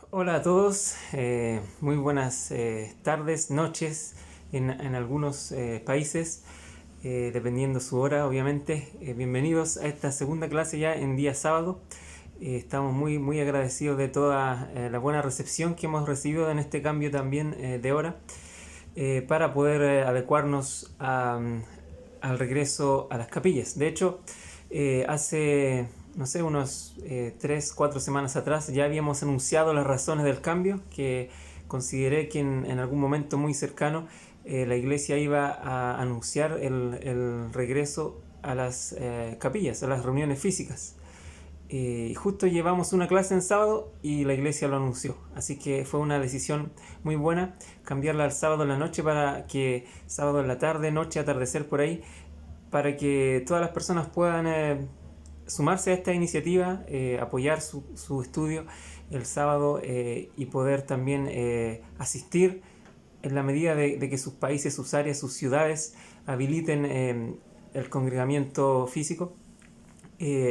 Hola a todos, muy buenas tardes, noches en algunos países, dependiendo su hora, obviamente. Bienvenidos a esta segunda clase ya en día sábado. Estamos muy agradecidos de toda la buena recepción que hemos recibido en este cambio también de hora para poder adecuarnos al regreso a las capillas. De hecho, hace, no sé, unos 3, 4 semanas atrás ya habíamos anunciado las razones del cambio, que consideré que en algún momento muy cercano la iglesia iba a anunciar el regreso a las capillas, a las reuniones físicas. Justo llevamos una clase en sábado y la iglesia lo anunció. Así que fue una decisión muy buena cambiarla al sábado en la noche para que sábado en la tarde, noche, atardecer por ahí, para que todas las personas puedan sumarse a esta iniciativa, apoyar su estudio el sábado y poder también asistir en la medida de que sus países, sus áreas, sus ciudades habiliten el congregamiento físico,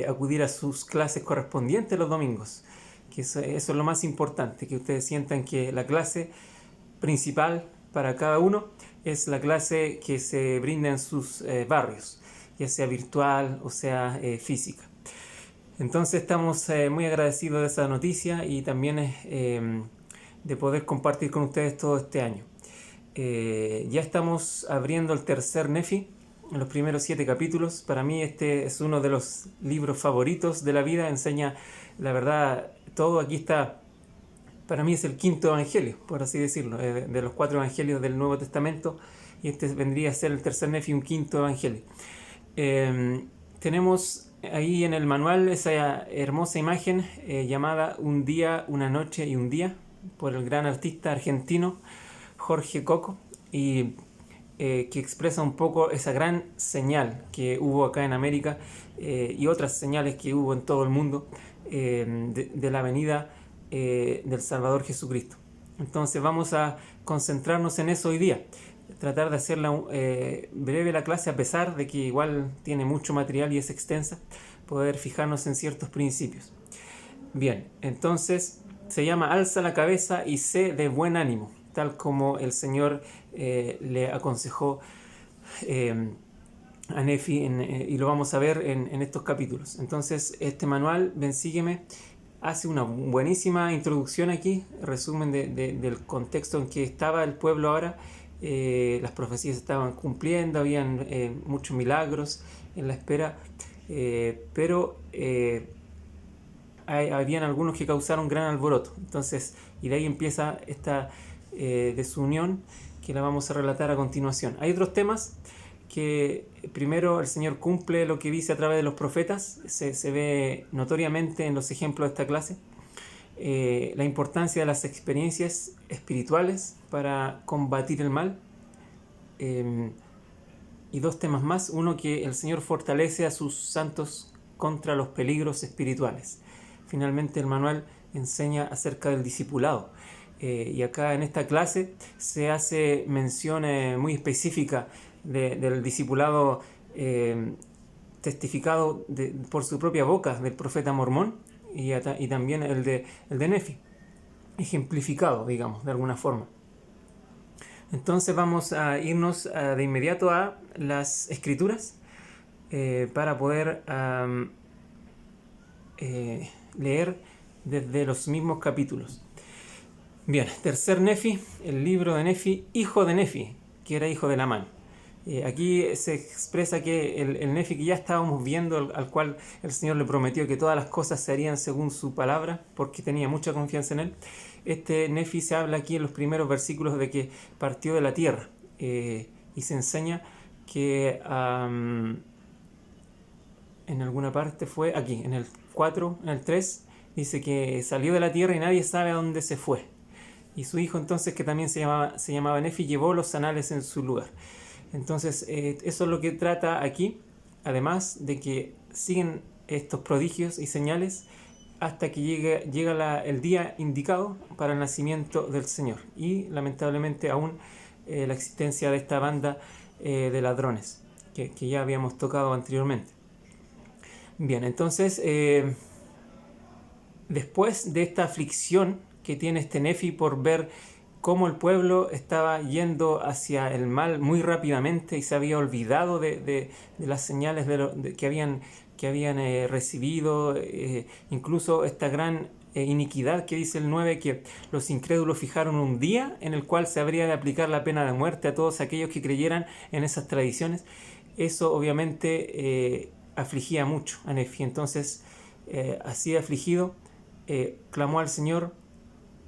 acudir a sus clases correspondientes los domingos, que eso es lo más importante, que ustedes sientan que la clase principal para cada uno es la clase que se brinda en sus barrios, ya sea virtual o sea física. Entonces estamos muy agradecidos de esa noticia y también de poder compartir con ustedes todo este año. Ya estamos abriendo el tercer Nefi, en los primeros 7 capítulos. Para mí este es uno de los libros favoritos de la vida, enseña la verdad, todo aquí está. Para mí es el quinto evangelio, por así decirlo, de los 4 evangelios del Nuevo Testamento, y este vendría a ser el tercer Nefi, un quinto evangelio. Tenemos ahí en el manual esa hermosa imagen llamada Un día, una noche y un día, por el gran artista argentino Jorge Coco, y que expresa un poco esa gran señal que hubo acá en América y otras señales que hubo en todo el mundo de la venida del Salvador Jesucristo. Entonces vamos a concentrarnos en eso hoy día, tratar de hacerla breve la clase, a pesar de que igual tiene mucho material y es extensa, poder fijarnos en ciertos principios. Bien, entonces se llama Alza la cabeza y sé de buen ánimo, tal como el Señor le aconsejó a Nefi y lo vamos a ver en estos capítulos. Entonces este manual, ven, sígueme, hace una buenísima introducción aquí, resumen del contexto en que estaba el pueblo ahora. Las profecías estaban cumpliendo, habían muchos milagros en la espera, pero habían algunos que causaron gran alboroto. Entonces, y de ahí empieza esta desunión que la vamos a relatar a continuación. Hay otros temas que primero el Señor cumple lo que dice a través de los profetas, se ve notoriamente en los ejemplos de esta clase. La importancia de las experiencias espirituales para combatir el mal. Y 2 temas más. Uno, que el Señor fortalece a sus santos contra los peligros espirituales. Finalmente el manual enseña acerca del discipulado. Y acá en esta clase se hace mención muy específica del discipulado testificado por su propia boca del profeta Mormón y también el de Nefi, ejemplificado, digamos, de alguna forma. Entonces vamos a irnos de inmediato a las escrituras para poder leer desde los mismos capítulos. Bien, tercer Nefi, el libro de Nefi, hijo de Nefi, que era hijo de Lamán. Aquí se expresa que el Nefi que ya estábamos viendo, al cual el Señor le prometió que todas las cosas se harían según su palabra, porque tenía mucha confianza en él. Este Nefi se habla aquí en los primeros versículos de que partió de la tierra, y se enseña que en alguna parte fue aquí, en el 4, en el 3, dice que salió de la tierra y nadie sabe a dónde se fue. Y su hijo entonces, que también se llamaba Nefi, llevó los anales en su lugar. Entonces eso es lo que trata aquí, además de que siguen estos prodigios y señales hasta que llega el día indicado para el nacimiento del Señor, y lamentablemente aún la existencia de esta banda de ladrones que ya habíamos tocado anteriormente. Bien, entonces después de esta aflicción que tiene este Nefi por ver cómo el pueblo estaba yendo hacia el mal muy rápidamente y se había olvidado de las señales que habían recibido, incluso esta gran iniquidad que dice el 9, que los incrédulos fijaron un día en el cual se habría de aplicar la pena de muerte a todos aquellos que creyeran en esas tradiciones. Eso obviamente afligía mucho a Nefi. Entonces, así afligido, clamó al Señor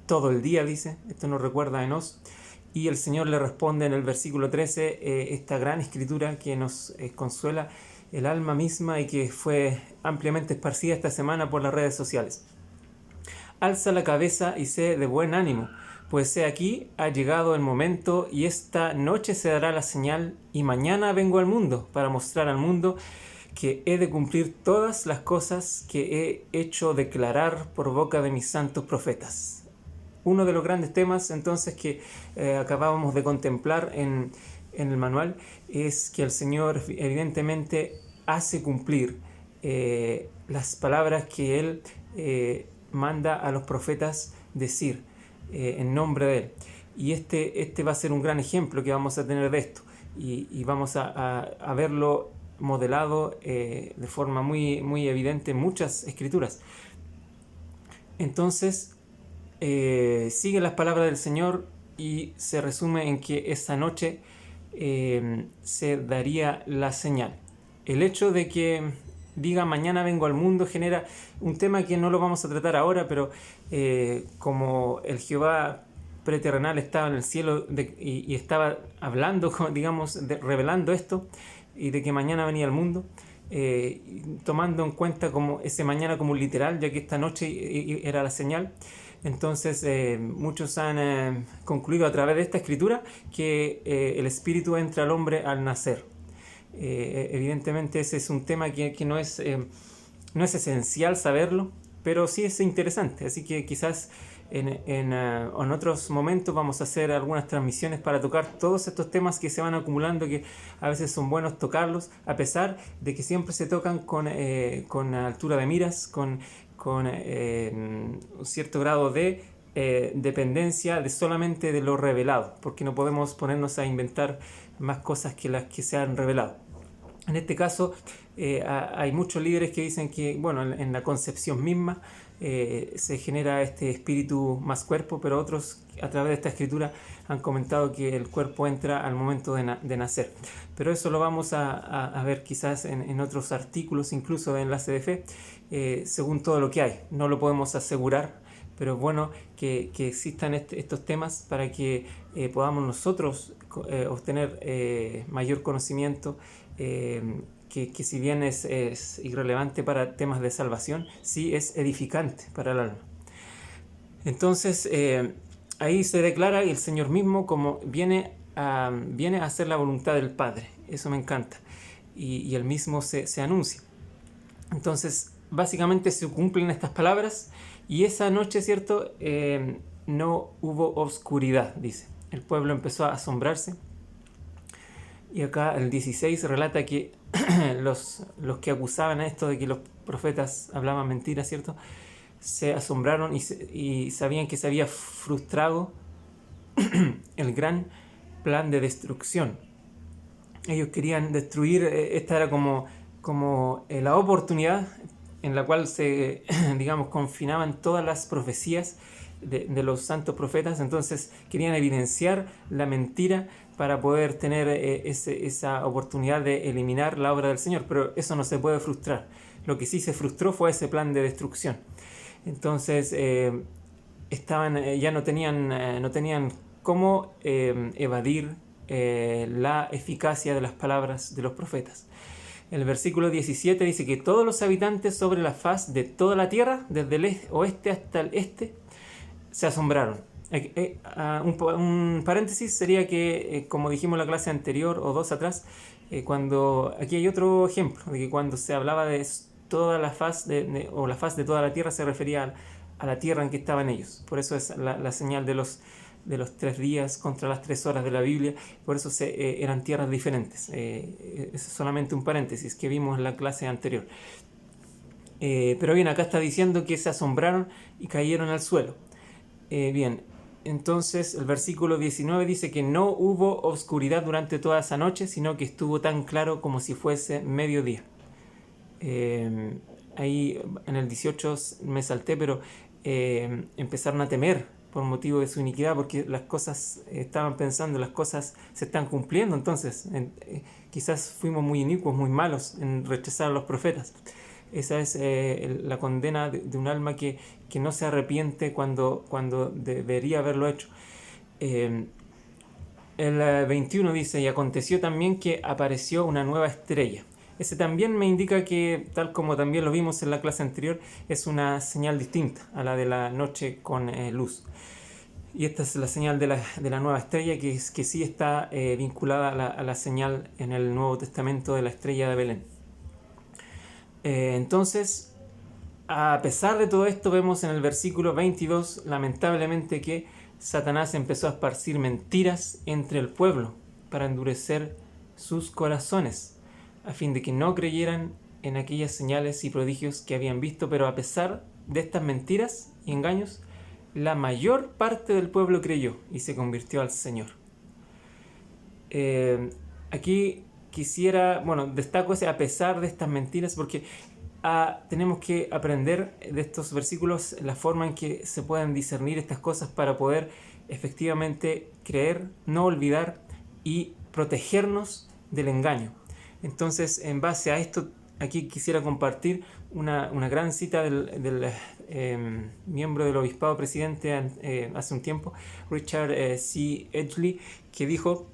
todo el día, dice, esto nos recuerda a Enós, y el Señor le responde en el versículo 13 esta gran escritura que nos consuela el alma misma y que fue ampliamente esparcida esta semana por las redes sociales. Alza la cabeza y sé de buen ánimo, pues he aquí ha llegado el momento y esta noche se dará la señal y mañana vengo al mundo para mostrar al mundo que he de cumplir todas las cosas que he hecho declarar por boca de mis santos profetas. Uno de los grandes temas entonces que acabábamos de contemplar en el manual es que el Señor evidentemente hace cumplir las palabras que Él manda a los profetas decir en nombre de Él. Y este va a ser un gran ejemplo que vamos a tener de esto y vamos a verlo modelado de forma muy, muy evidente en muchas escrituras. Entonces, sigue las palabras del Señor y se resume en que esa noche se daría la señal. El hecho de que diga mañana vengo al mundo genera un tema que no lo vamos a tratar ahora, pero como el Jehová preterrenal estaba en el cielo y estaba hablando, digamos, revelando esto y de que mañana venía al mundo, tomando en cuenta como ese mañana como un literal, ya que esta noche era la señal. Entonces muchos han concluido a través de esta escritura que el espíritu entra al hombre al nacer. Evidentemente ese es un tema que no es esencial saberlo, pero sí es interesante, así que quizás en otros momentos vamos a hacer algunas transmisiones para tocar todos estos temas que se van acumulando, que a veces son buenos tocarlos, a pesar de que siempre se tocan con altura de miras, con un cierto grado de dependencia de solamente de lo revelado, porque no podemos ponernos a inventar más cosas que las que se han revelado. En este caso hay muchos líderes que dicen que, bueno, en la concepción misma se genera este espíritu más cuerpo, pero otros a través de esta escritura han comentado que el cuerpo entra al momento de nacer. Pero eso lo vamos a ver quizás en otros artículos, incluso de Enlace de Fe, según todo lo que hay. No lo podemos asegurar, pero es bueno que existan estos temas para que podamos nosotros obtener mayor conocimiento, que si bien es irrelevante para temas de salvación, sí es edificante para el alma. Entonces ahí se declara el Señor mismo como viene a hacer la voluntad del Padre. Eso me encanta. Y Él mismo se anuncia. Entonces básicamente se cumplen estas palabras y esa noche, ¿cierto? No hubo oscuridad, dice. El pueblo empezó a asombrarse. Y acá el 16 relata que los que acusaban a esto de que los profetas hablaban mentiras, ¿cierto? Se asombraron y sabían que se había frustrado el gran plan de destrucción. Ellos querían destruir, esta era como la oportunidad en la cual se, digamos, confinaban todas las profecías de los santos profetas. Entonces querían evidenciar la mentira para poder tener esa oportunidad de eliminar la obra del Señor, pero eso no se puede frustrar. Lo que sí se frustró fue ese plan de destrucción. Entonces ya no tenían cómo evadir la eficacia de las palabras de los profetas. El versículo 17 dice que todos los habitantes sobre la faz de toda la tierra, desde el oeste hasta el este, se asombraron. Un paréntesis sería que, como dijimos en la clase anterior o dos atrás, aquí hay otro ejemplo de que cuando se hablaba de toda la faz o la faz de toda la tierra, se refería a la tierra en que estaban ellos. Por eso es la señal de los 3 días contra las 3 horas de la Biblia. Por eso eran tierras diferentes. Es solamente un paréntesis que vimos en la clase anterior. Pero bien, acá está diciendo que se asombraron y cayeron al suelo. Bien, entonces el versículo 19 dice que no hubo oscuridad durante toda esa noche, sino que estuvo tan claro como si fuese mediodía. Ahí en el 18 me salté, pero empezaron a temer por motivo de su iniquidad, porque las cosas, estaban pensando, las cosas se están cumpliendo, entonces quizás fuimos muy inicuos, muy malos en rechazar a los profetas. Esa es la condena de un alma que no se arrepiente cuando debería haberlo hecho. El 21 dice, y aconteció también que apareció una nueva estrella. Ese también me indica que, tal como también lo vimos en la clase anterior, es una señal distinta a la de la noche con luz. Y esta es la señal de la nueva estrella, que sí está vinculada a la señal en el Nuevo Testamento de la estrella de Belén. Entonces, a pesar de todo esto, vemos en el versículo 22, lamentablemente, que Satanás empezó a esparcir mentiras entre el pueblo para endurecer sus corazones, a fin de que no creyeran en aquellas señales y prodigios que habían visto. Pero a pesar de estas mentiras y engaños, la mayor parte del pueblo creyó y se convirtió al Señor. Aquí quisiera, destaco ese a pesar de estas mentiras, porque tenemos que aprender de estos versículos la forma en que se pueden discernir estas cosas para poder efectivamente creer, no olvidar y protegernos del engaño. Entonces, en base a esto, aquí quisiera compartir una gran cita del miembro del obispado presidente hace un tiempo, Richard C. Edgley, que dijo: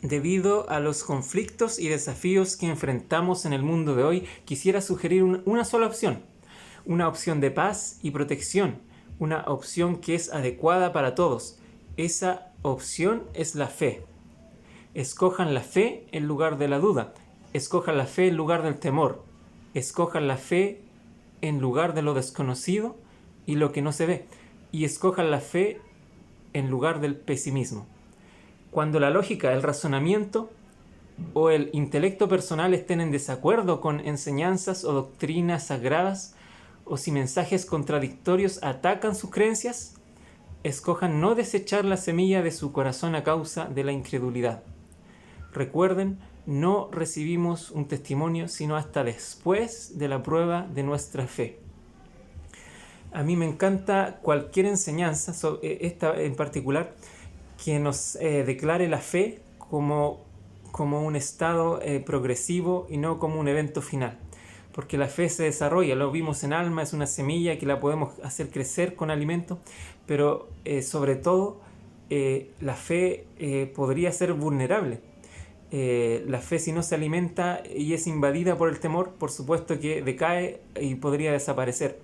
debido a los conflictos y desafíos que enfrentamos en el mundo de hoy, quisiera sugerir una sola opción, una opción de paz y protección, una opción que es adecuada para todos. Esa opción es la fe. Escojan la fe en lugar de la duda. Escojan la fe en lugar del temor. Escojan la fe en lugar de lo desconocido y lo que no se ve. Y escojan la fe en lugar del pesimismo. Cuando la lógica, el razonamiento o el intelecto personal estén en desacuerdo con enseñanzas o doctrinas sagradas, o si mensajes contradictorios atacan sus creencias, escojan no desechar la semilla de su corazón a causa de la incredulidad. Recuerden, no recibimos un testimonio sino hasta después de la prueba de nuestra fe. A mí me encanta cualquier enseñanza, esta en particular, que nos declare la fe como un estado progresivo y no como un evento final. Porque la fe se desarrolla, lo vimos en Alma, es una semilla que la podemos hacer crecer con alimento, pero sobre todo la fe podría ser vulnerable. La fe, si no se alimenta y es invadida por el temor, por supuesto que decae y podría desaparecer.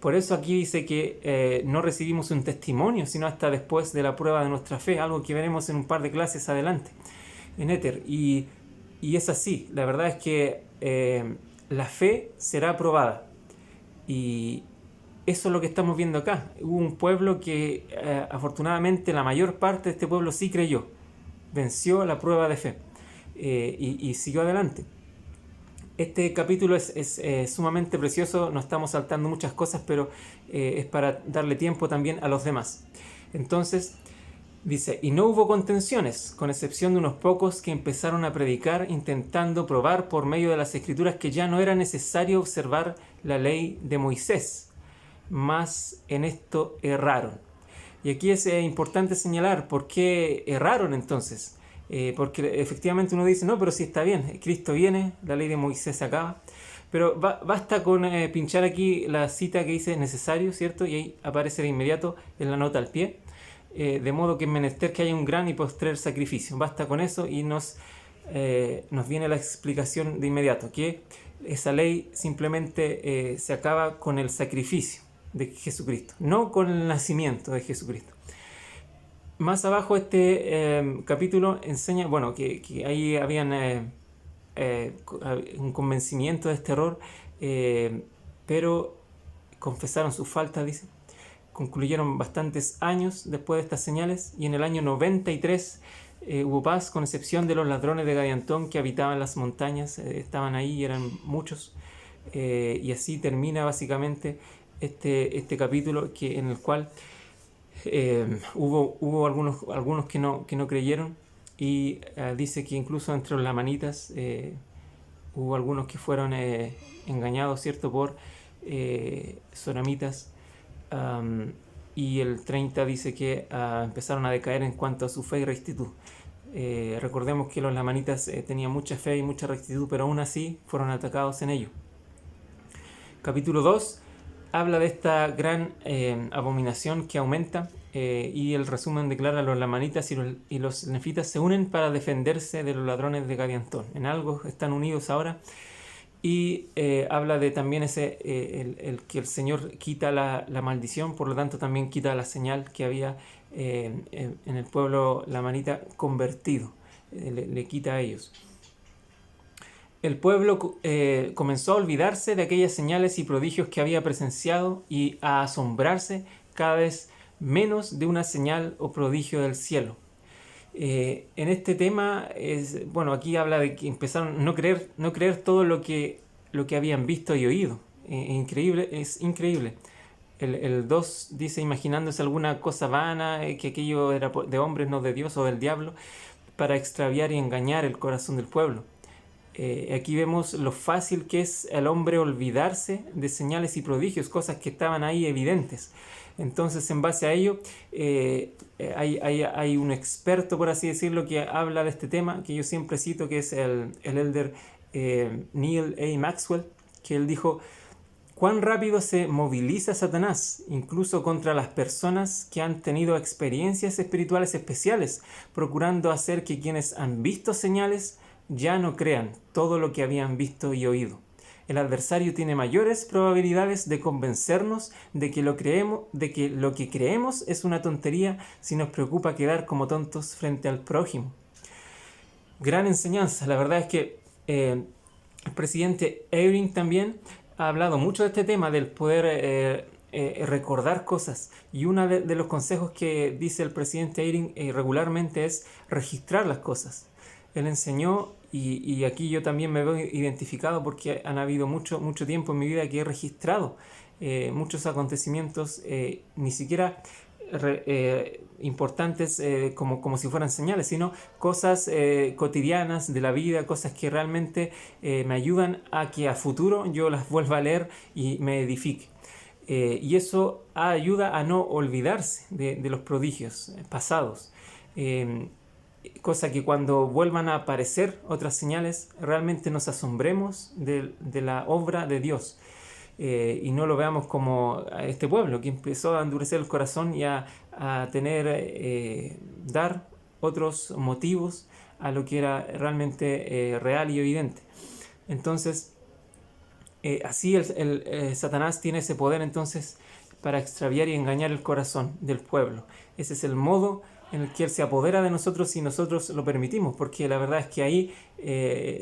Por eso aquí dice que no recibimos un testimonio, sino hasta después de la prueba de nuestra fe, algo que veremos en un par de clases adelante, en Éter. Y es así, la verdad es que la fe será probada. Y eso es lo que estamos viendo acá. Hubo un pueblo que afortunadamente la mayor parte de este pueblo sí creyó, venció la prueba de fe y siguió adelante. Este capítulo es sumamente precioso, nos estamos saltando muchas cosas, pero es para darle tiempo también a los demás. Entonces, dice, y no hubo contenciones, con excepción de unos pocos que empezaron a predicar intentando probar por medio de las escrituras que ya no era necesario observar la ley de Moisés, mas en esto erraron. Y aquí es importante señalar por qué erraron entonces. Porque efectivamente uno dice, no, pero sí está bien, Cristo viene, la ley de Moisés se acaba. Pero basta con pinchar aquí la cita que dice necesario, ¿cierto? Y ahí aparece de inmediato en la nota al pie. De modo que es menester que haya un gran y postrer sacrificio. Basta con eso y nos viene la explicación de inmediato, que esa ley simplemente se acaba con el sacrificio de Jesucristo, no con el nacimiento de Jesucristo. Más abajo este capítulo enseña, que ahí habían un convencimiento de este error, pero confesaron sus faltas, dice. Concluyeron bastantes años después de estas señales, y en el año 93 hubo paz, con excepción de los ladrones de Gadiantón que habitaban las montañas, estaban ahí y eran muchos, y así termina básicamente este capítulo en el cual Hubo algunos que no creyeron, y dice que incluso entre los lamanitas hubo algunos que fueron engañados, ¿cierto?, por soramitas. Y el 30 dice que empezaron a decaer en cuanto a su fe y rectitud. Recordemos que los lamanitas tenían mucha fe y mucha rectitud, pero aún así fueron atacados en ello. Capítulo 2 habla de esta gran abominación que aumenta, y el resumen declara: los lamanitas y los nefitas se unen para defenderse de los ladrones de Gadiantón. En algo están unidos ahora. Y habla de también el que el Señor quita la maldición, por lo tanto también quita la señal que había en el pueblo lamanita convertido, le quita a ellos. El pueblo comenzó a olvidarse de aquellas señales y prodigios que había presenciado y a asombrarse cada vez menos de una señal o prodigio del cielo. En este tema, aquí habla de que empezaron a no creer todo lo que habían visto y oído. Es increíble. El 2 dice: imaginándose alguna cosa vana, que aquello era de hombres, no de Dios o del diablo, para extraviar y engañar el corazón del pueblo. Aquí vemos lo fácil que es el hombre olvidarse de señales y prodigios, cosas que estaban ahí evidentes. Entonces, en base a ello, hay un experto, por así decirlo, que habla de este tema, que yo siempre cito, que es el elder Neil A. Maxwell, que él dijo: cuán rápido se moviliza Satanás, incluso contra las personas que han tenido experiencias espirituales especiales, procurando hacer que quienes han visto señales ya no crean todo lo que habían visto y oído. El adversario tiene mayores probabilidades de convencernos de que lo que creemos es una tontería si nos preocupa quedar como tontos frente al prójimo. Gran enseñanza. La verdad es que el presidente Eyring también ha hablado mucho de este tema, del poder recordar cosas. Y uno de los consejos que dice el presidente Eyring regularmente es registrar las cosas. Él enseñó, y aquí yo también me veo identificado, porque han habido mucho tiempo en mi vida que he registrado muchos acontecimientos, ni siquiera importantes como si fueran señales, sino cosas cotidianas de la vida, cosas que realmente me ayudan a que a futuro yo las vuelva a leer y me edifique. Y eso ayuda a no olvidarse de los prodigios pasados. Cosa que cuando vuelvan a aparecer otras señales, realmente nos asombremos de la obra de Dios, y no lo veamos como a este pueblo que empezó a endurecer el corazón y a dar otros motivos a lo que era realmente real y evidente. Entonces, así Satanás tiene ese poder entonces para extraviar y engañar el corazón del pueblo. Ese es el modo en el que Él se apodera de nosotros si nosotros lo permitimos, porque la verdad es que ahí,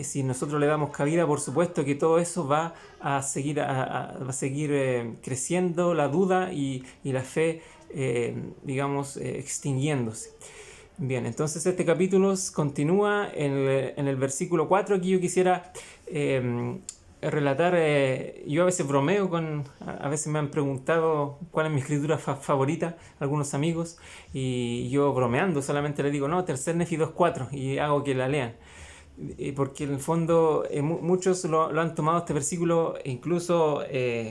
si nosotros le damos cabida, por supuesto que todo eso va a seguir creciendo, la duda y la fe, extinguiéndose. Bien, entonces este capítulo continúa en el versículo 4. Aquí yo quisiera relatar, yo a veces bromeo a veces me han preguntado cuál es mi escritura favorita, algunos amigos, y yo bromeando solamente les digo: no, tercer Nefi 2:4, y hago que la lean. Porque en el fondo muchos lo han tomado este versículo, incluso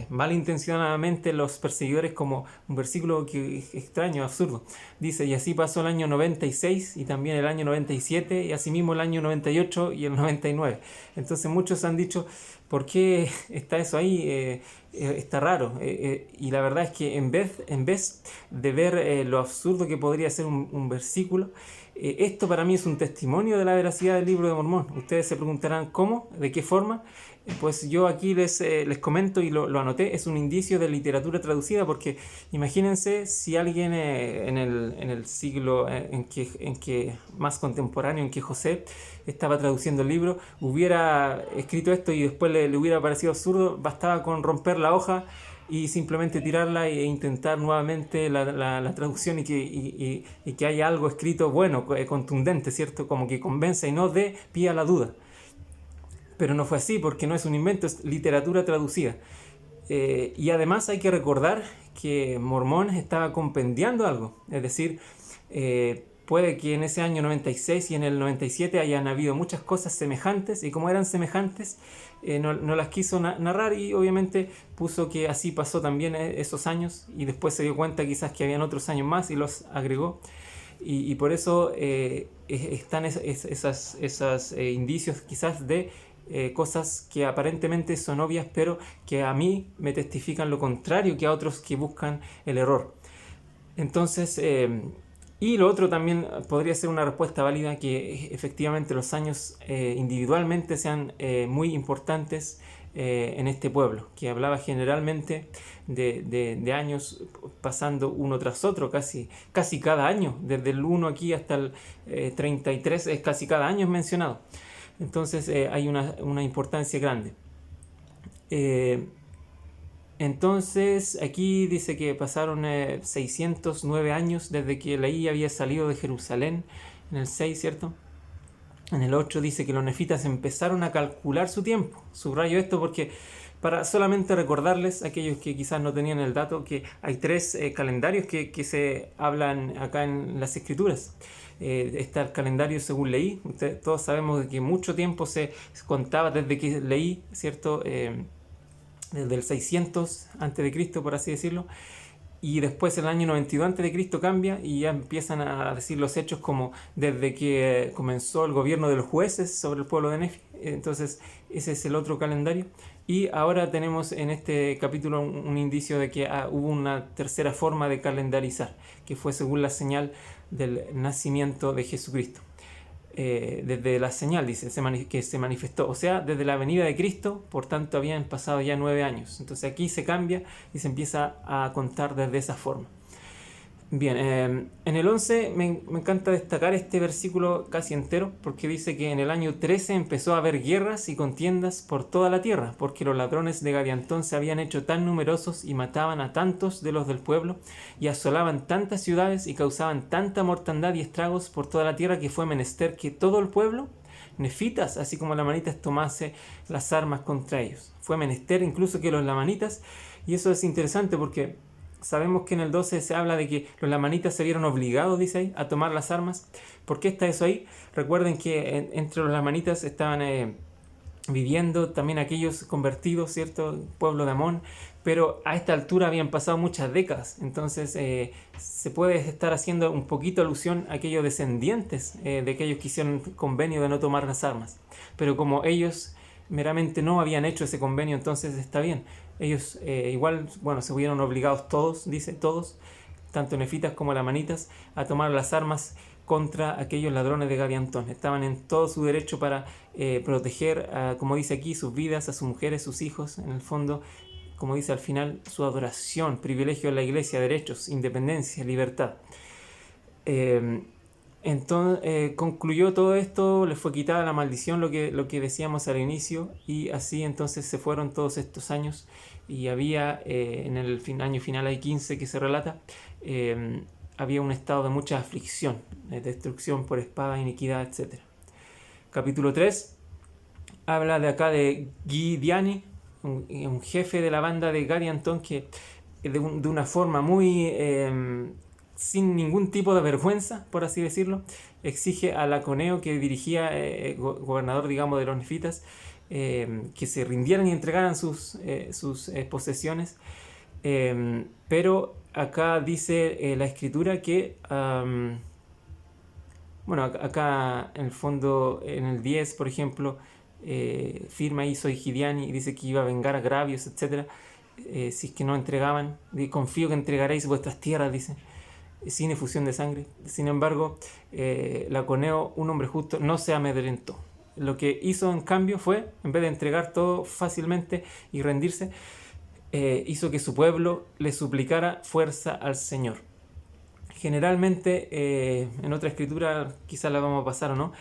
malintencionadamente los perseguidores, como un versículo que es extraño, absurdo. Dice: y así pasó el año 96 y también el año 97 y asimismo el año 98 y el 99. Entonces muchos han dicho: ¿por qué está eso ahí? Está raro. Y la verdad es que en vez de ver lo absurdo que podría ser un versículo, esto para mí es un testimonio de la veracidad del libro de Mormón. Ustedes se preguntarán ¿cómo? ¿De qué forma? Pues yo aquí les comento, y lo anoté: es un indicio de literatura traducida, porque imagínense si alguien en el siglo en que más contemporáneo, en que José estaba traduciendo el libro, hubiera escrito esto y después le hubiera parecido absurdo. Bastaba con romper la hoja y simplemente tirarla e intentar nuevamente la traducción, y que haya algo escrito bueno, contundente, ¿cierto? Como que convenza y no dé pie a la duda. Pero no fue así, porque no es un invento, es literatura traducida. Y además hay que recordar que Mormón estaba compendiando algo, es decir, puede que en ese año 96 y en el 97 hayan habido muchas cosas semejantes, y como eran semejantes, no las quiso narrar, y obviamente puso que así pasó también esos años, y después se dio cuenta quizás que habían otros años más y los agregó, y por eso están esos indicios quizás de cosas que aparentemente son obvias, pero que a mí me testifican lo contrario que a otros que buscan el error. Entonces, y lo otro también podría ser una respuesta válida, que efectivamente los años individualmente sean muy importantes en este pueblo, que hablaba generalmente de años pasando uno tras otro, casi cada año, desde el 1 aquí hasta el 33, es casi cada año es mencionado. Entonces hay una importancia grande. Entonces aquí dice que pasaron 609 años desde que Leí había salido de Jerusalén, en el 6, ¿cierto? En el 8 dice que los nefitas empezaron a calcular su tiempo. Subrayo esto porque para solamente recordarles a aquellos que quizás no tenían el dato, que hay 3 calendarios que se hablan acá en las escrituras. Está el calendario según Leí. Todos sabemos de que mucho tiempo se contaba desde que Leí, ¿cierto? Desde el 600 a.C., por así decirlo, y después el año 92 a.C. cambia y ya empiezan a decir los hechos como desde que comenzó el gobierno de los jueces sobre el pueblo de Nefi. Entonces ese es el otro calendario, y ahora tenemos en este capítulo un indicio de que hubo una tercera forma de calendarizar, que fue según la señal del nacimiento de Jesucristo. Desde la señal, dice, que se manifestó, o sea, desde la venida de Cristo, por tanto habían pasado ya 9 años. Entonces aquí se cambia y se empieza a contar desde esa forma. Bien, en el 11 me encanta destacar este versículo casi entero, porque dice que en el año 13 empezó a haber guerras y contiendas por toda la tierra, porque los ladrones de Gadiantón se habían hecho tan numerosos y mataban a tantos de los del pueblo, y asolaban tantas ciudades y causaban tanta mortandad y estragos por toda la tierra, que fue menester que todo el pueblo, nefitas, así como lamanitas, tomase las armas contra ellos. Fue menester incluso que los lamanitas, y eso es interesante porque sabemos que en el 12 se habla de que los lamanitas se vieron obligados, dice ahí, a tomar las armas. ¿Por qué está eso ahí? Recuerden que entre los lamanitas estaban viviendo también aquellos convertidos, ¿cierto? Pueblo de Amón, pero a esta altura habían pasado muchas décadas. Entonces se puede estar haciendo un poquito alusión a aquellos descendientes de aquellos que hicieron convenio de no tomar las armas. Pero como ellos meramente no habían hecho ese convenio, entonces está bien. Ellos igual, bueno, se vieron obligados todos, dice, todos, tanto nefitas como lamanitas, a tomar las armas contra aquellos ladrones de Gadiantón. Estaban en todo su derecho para proteger, como dice aquí, sus vidas, a sus mujeres, sus hijos, en el fondo, como dice al final, su adoración, privilegio de la iglesia, derechos, independencia, libertad. Entonces concluyó todo esto, les fue quitada la maldición, lo que decíamos al inicio, y así entonces se fueron todos estos años, y había en el año final, hay 15 que se relata, había un estado de mucha aflicción, de destrucción por espada, iniquidad, etc. Capítulo 3 habla de acá de Gidiani, un jefe de la banda de Gadiantón, que de una forma muy sin ningún tipo de vergüenza, por así decirlo, exige a Laconeo, que dirigía, gobernador, digamos, de los nefitas, que se rindieran y entregaran sus posesiones. Pero acá dice la escritura que, bueno, acá en el fondo, en el 10, por ejemplo, firma ahí soy Gidiani, y dice que iba a vengar agravios, etc. Si es que no entregaban, confío que entregaréis vuestras tierras, dice, sin efusión de sangre. Sin embargo, Laconeo, un hombre justo, no se amedrentó. Lo que hizo en cambio fue, en vez de entregar todo fácilmente y rendirse, hizo que su pueblo le suplicara fuerza al Señor. Generalmente, en otra escritura, quizás la vamos a pasar o no,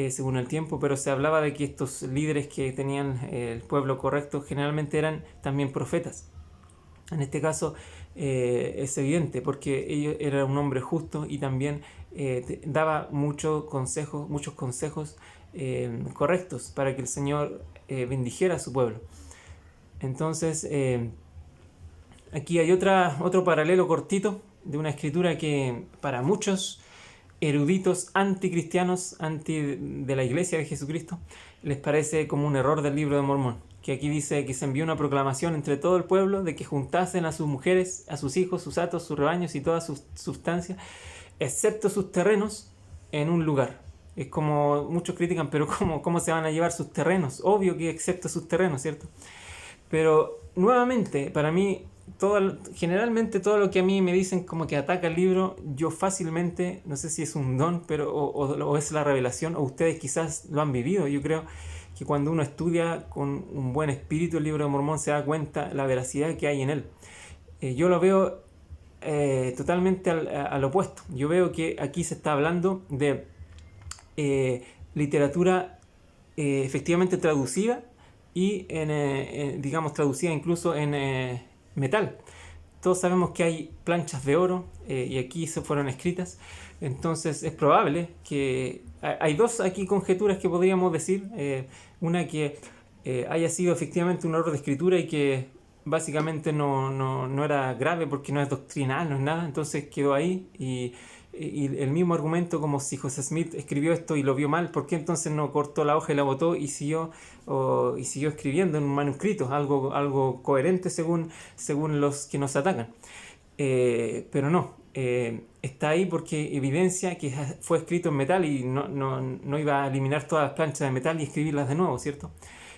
según el tiempo, pero se hablaba de que estos líderes que tenían el pueblo correcto generalmente eran también profetas. En este caso es evidente, porque ellos era un hombre justo y también daba muchos consejos correctos para que el Señor bendijera a su pueblo. Entonces aquí hay otro paralelo cortito de una escritura que para muchos eruditos anticristianos, anti de la Iglesia de Jesucristo, les parece como un error del libro de Mormón, que aquí dice que se envió una proclamación entre todo el pueblo de que juntasen a sus mujeres, a sus hijos, sus hatos, sus rebaños y toda su sustancia, excepto sus terrenos, en un lugar. Es como muchos critican, pero ¿cómo se van a llevar sus terrenos? Obvio que excepto sus terrenos, ¿cierto? Pero nuevamente, para mí, generalmente todo lo que a mí me dicen como que ataca el libro, yo fácilmente, no sé si es un don o es la revelación, o ustedes quizás lo han vivido. Yo creo que cuando uno estudia con un buen espíritu el libro de Mormón se da cuenta la veracidad que hay en él. Yo lo veo totalmente al opuesto. Yo veo que aquí se está hablando de literatura efectivamente traducida y digamos traducida incluso en metal. Todos sabemos que hay planchas de oro y aquí se fueron escritas. Entonces es probable que hay dos aquí conjeturas que podríamos decir. Una que haya sido efectivamente un error de escritura y que básicamente no era grave porque no es doctrinal, no es nada. Entonces quedó ahí y el mismo argumento como si José Smith escribió esto y lo vio mal, ¿por qué entonces no cortó la hoja y la botó y siguió escribiendo en un manuscrito? Algo coherente según los que nos atacan. Pero no, está ahí porque evidencia que fue escrito en metal y no iba a eliminar todas las planchas de metal y escribirlas de nuevo, ¿cierto?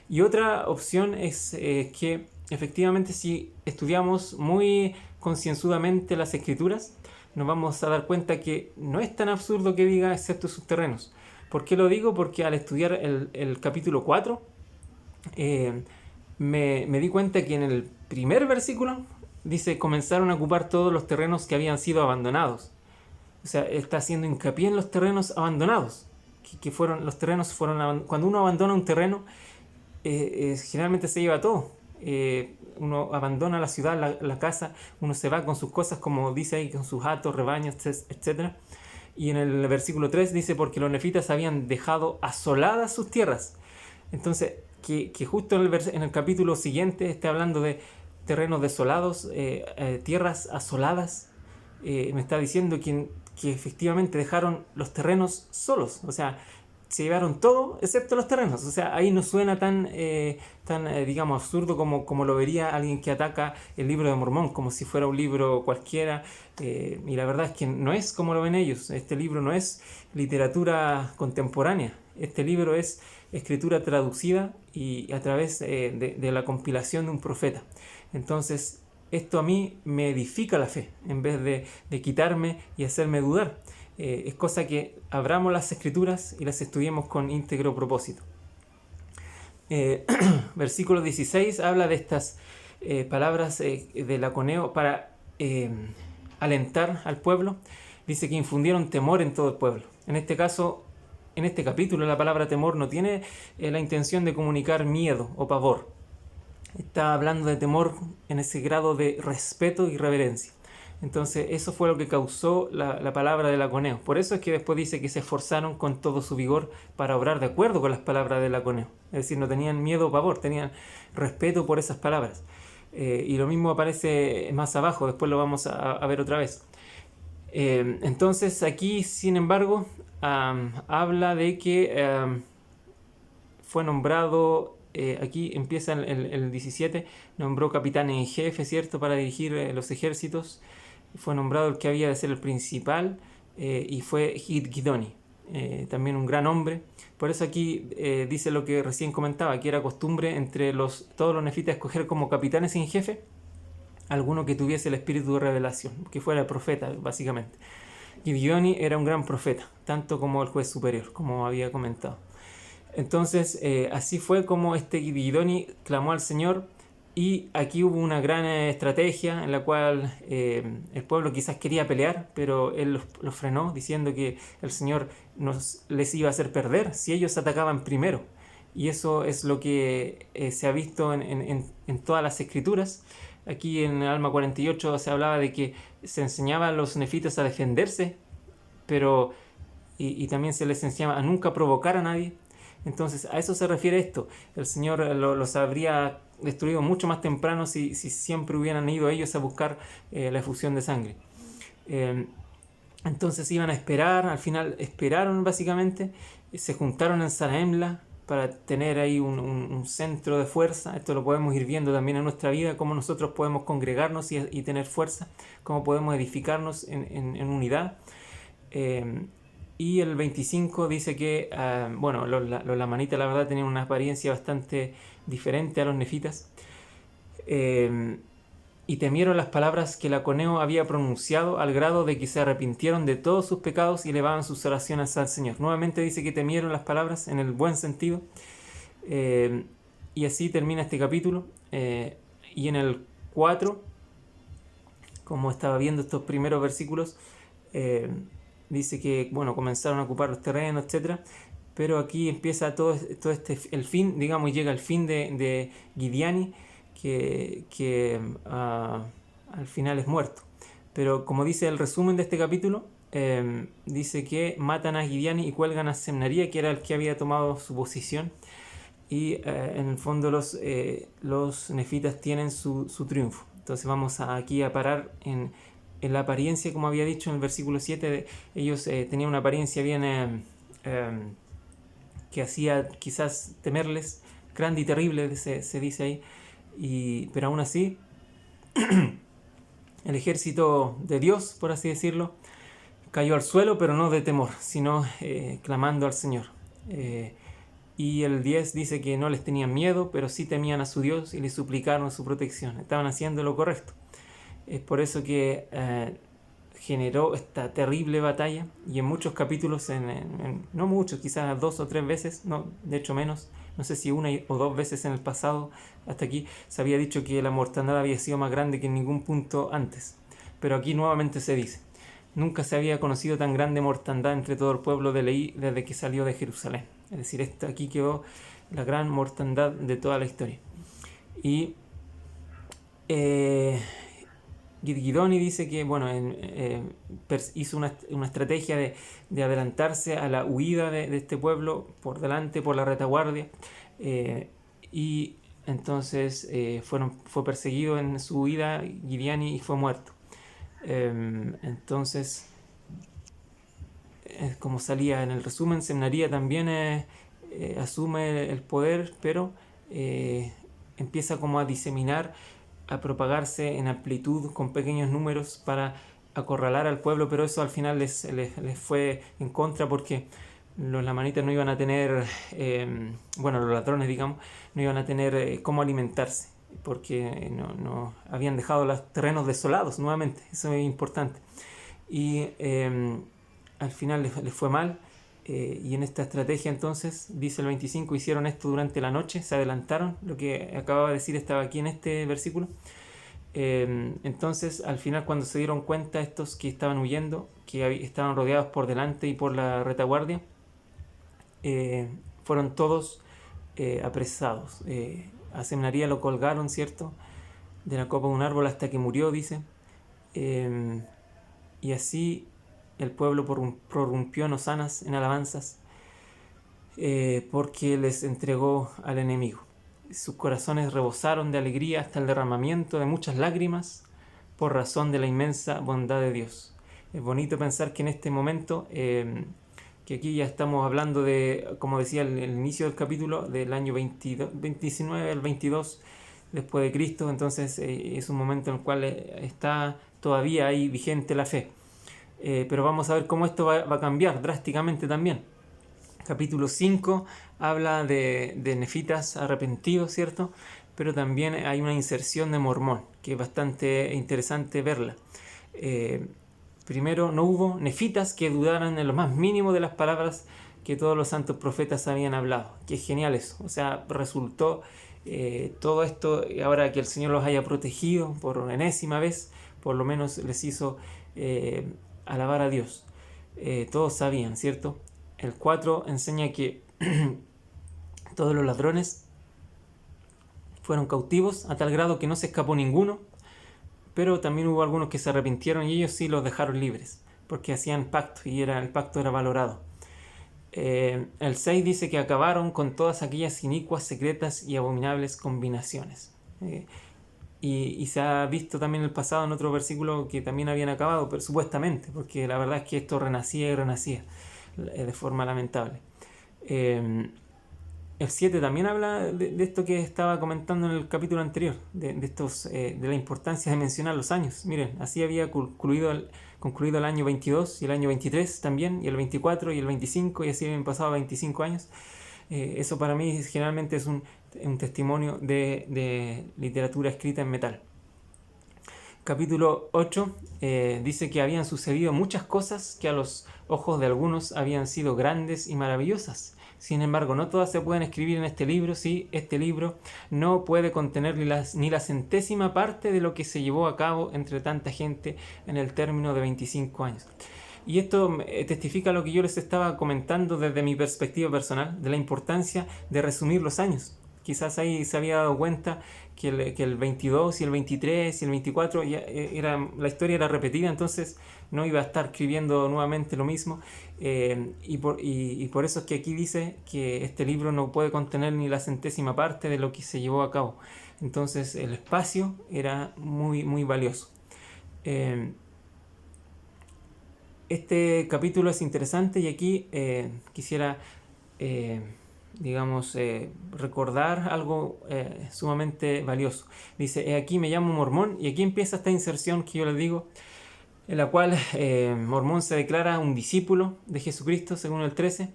Y otra opción es que efectivamente si estudiamos muy concienzudamente las escrituras, nos vamos a dar cuenta que no es tan absurdo que diga excepto sus terrenos. ¿Por qué lo digo? Porque al estudiar el capítulo 4 me di cuenta que en el primer versículo dice comenzaron a ocupar todos los terrenos que habían sido abandonados. O sea, está haciendo hincapié en los terrenos abandonados. Los terrenos fueron cuando uno abandona un terreno, generalmente se lleva todo. Uno abandona la ciudad, la casa, uno se va con sus cosas, como dice ahí, con sus hatos, rebaños, etc. Y en el versículo 3 dice, porque los nefitas habían dejado asoladas sus tierras. Entonces, que justo en el capítulo siguiente esté hablando de terrenos desolados, tierras asoladas, me está diciendo que efectivamente dejaron los terrenos solos. O sea, se llevaron todo excepto los terrenos. O sea, ahí no suena tan digamos, absurdo como lo vería alguien que ataca el libro de Mormón, como si fuera un libro cualquiera. Y la verdad es que no es como lo ven ellos. Este libro no es literatura contemporánea. Este libro es escritura traducida y a través de la compilación de un profeta. Entonces, esto a mí me edifica la fe, en vez de quitarme y hacerme dudar. Es cosa que abramos las escrituras y las estudiemos con íntegro propósito. Versículo 16 habla de estas palabras de Laconeo para alentar al pueblo. Dice que infundieron temor en todo el pueblo. En este caso, en este capítulo, la palabra temor no tiene la intención de comunicar miedo o pavor. Está hablando de temor en ese grado de respeto y reverencia. Entonces eso fue lo que causó la palabra de Laconeo. Por eso es que después dice que se esforzaron con todo su vigor para obrar de acuerdo con las palabras de Laconeo. Es decir, no tenían miedo o pavor, tenían respeto por esas palabras. Y lo mismo aparece más abajo, después lo vamos a ver otra vez. Entonces aquí, sin embargo, habla de que fue nombrado... aquí empieza el 17, nombró capitán en jefe, ¿cierto?, para dirigir los ejércitos. Fue nombrado el que había de ser el principal y fue Gidoni, también un gran hombre. Por eso aquí dice lo que recién comentaba, que era costumbre entre todos los nefitas escoger como capitanes en jefe alguno que tuviese el espíritu de revelación, que fuera el profeta, básicamente. Gidoni era un gran profeta, tanto como el juez superior, como había comentado. Entonces, así fue como este Gidoni clamó al Señor, y aquí hubo una gran estrategia en la cual el pueblo quizás quería pelear, pero él los frenó diciendo que el Señor les iba a hacer perder si ellos atacaban primero. Y eso es lo que se ha visto en todas las escrituras. Aquí en el Alma 48 se hablaba de que se enseñaba a los nefitas a defenderse, pero y también se les enseñaba a nunca provocar a nadie. Entonces a eso se refiere esto. El Señor los habría destruido mucho más temprano si siempre hubieran ido ellos a buscar la efusión de sangre. Entonces iban a esperar, al final esperaron básicamente, se juntaron en Zarahemla para tener ahí un centro de fuerza. Esto lo podemos ir viendo también en nuestra vida, cómo nosotros podemos congregarnos y tener fuerza, cómo podemos edificarnos en unidad. Y el 25 dice que, bueno, los lamanitas la verdad tenían una apariencia bastante diferente a los nefitas. Y temieron las palabras que el aconeo había pronunciado, al grado de que se arrepintieron de todos sus pecados y elevaban sus oraciones al Señor. Nuevamente dice que temieron las palabras en el buen sentido. Y así termina este capítulo. Y en el 4, como estaba viendo estos primeros versículos, dice que, bueno, comenzaron a ocupar los terrenos, etc. Pero aquí empieza todo el fin, digamos, y llega el fin de Gideani, que al final es muerto. Pero como dice el resumen de este capítulo, dice que matan a Gideani y cuelgan a Semnaría, que era el que había tomado su posición. Y en el fondo los nefitas tienen su triunfo. Entonces vamos aquí a parar en la apariencia, como había dicho en el versículo 7. Ellos tenían una apariencia bien que hacía quizás temerles, grande y terrible, se dice ahí. Pero aún así, el ejército de Dios, por así decirlo, cayó al suelo, pero no de temor, sino clamando al Señor. Y el 10 dice que no les tenían miedo, pero sí temían a su Dios y le suplicaron su protección. Estaban haciendo lo correcto. Es por eso que generó esta terrible batalla, y en muchos capítulos, no muchos, quizás 2 o 3 veces, no, de hecho menos, no sé si 1 o 2 veces en el pasado, hasta aquí se había dicho que la mortandad había sido más grande que en ningún punto antes. Pero aquí nuevamente se dice, nunca se había conocido tan grande mortandad entre todo el pueblo de Leí desde que salió de Jerusalén. Es decir, aquí quedó la gran mortandad de toda la historia. Y Gidgidoni dice que, bueno, hizo una estrategia de adelantarse a la huida de este pueblo por delante, por la retaguardia, y entonces fue perseguido en su huida Gideani y fue muerto. Entonces, como salía en el resumen, Semnaría también asume el poder, pero empieza como a diseminar, a propagarse en amplitud con pequeños números para acorralar al pueblo, pero eso al final les fue en contra, porque los lamanitas no iban a tener, bueno, los ladrones, digamos, no iban a tener cómo alimentarse, porque no habían dejado los terrenos desolados nuevamente. Eso es importante. Y al final les fue mal. Y en esta estrategia, entonces, dice el 25, hicieron esto durante la noche, se adelantaron. Lo que acababa de decir estaba aquí en este versículo. Entonces, al final, cuando se dieron cuenta estos que estaban huyendo, que estaban rodeados por delante y por la retaguardia, fueron todos apresados. A Semnaría lo colgaron, ¿cierto?, de la copa de un árbol hasta que murió, dice. Y así el pueblo prorrumpió en hosanas, en alabanzas, porque les entregó al enemigo. Sus corazones rebosaron de alegría hasta el derramamiento de muchas lágrimas por razón de la inmensa bondad de Dios. Es bonito pensar que en este momento, que aquí ya estamos hablando de, como decía el inicio del capítulo, del año 19 al 22 después de Cristo. Entonces es un momento en el cual está todavía ahí vigente la fe. Pero vamos a ver cómo esto va a cambiar drásticamente también. Capítulo 5 habla de nefitas arrepentidos, ¿cierto? Pero también hay una inserción de Mormón, que es bastante interesante verla. Primero, no hubo nefitas que dudaran en lo más mínimo de las palabras que todos los santos profetas habían hablado. Que es genial eso. O sea, resultó todo esto, ahora que el Señor los haya protegido por enésima vez, por lo menos les hizo alabar a Dios. Todos sabían, ¿cierto? El 4 enseña que todos los ladrones fueron cautivos a tal grado que no se escapó ninguno, pero también hubo algunos que se arrepintieron y ellos sí los dejaron libres, porque hacían pacto y el pacto era valorado. El 6 dice que acabaron con todas aquellas inicuas, secretas y abominables combinaciones. Y se ha visto también en el pasado en otro versículo que también habían acabado, pero supuestamente, porque la verdad es que esto renacía y renacía de forma lamentable. El 7 también habla de esto que estaba comentando en el capítulo anterior, de la importancia de mencionar los años. Miren, así había concluido el año 22 y el año 23 también, y el 24 y el 25, y así habían pasado 25 años. Eso para mí generalmente es un testimonio de literatura escrita en metal. Capítulo 8 dice que habían sucedido muchas cosas que a los ojos de algunos habían sido grandes y maravillosas. Sin embargo, no todas se pueden escribir en este libro, si este libro no puede contener ni la centésima parte de lo que se llevó a cabo entre tanta gente en el término de 25 años. Y esto testifica lo que yo les estaba comentando desde mi perspectiva personal, de la importancia de resumir los años. Quizás ahí se había dado cuenta que el 22 y el 23 y el 24 la historia era repetida, entonces no iba a estar escribiendo nuevamente lo mismo. Y por eso es que aquí dice que este libro no puede contener ni la centésima parte de lo que se llevó a cabo. Entonces el espacio era muy, muy valioso. Este capítulo es interesante y aquí quisiera recordar algo sumamente valioso. Dice, aquí me llamo Mormón, y aquí empieza esta inserción que yo les digo, en la cual Mormón se declara un discípulo de Jesucristo, según el 13,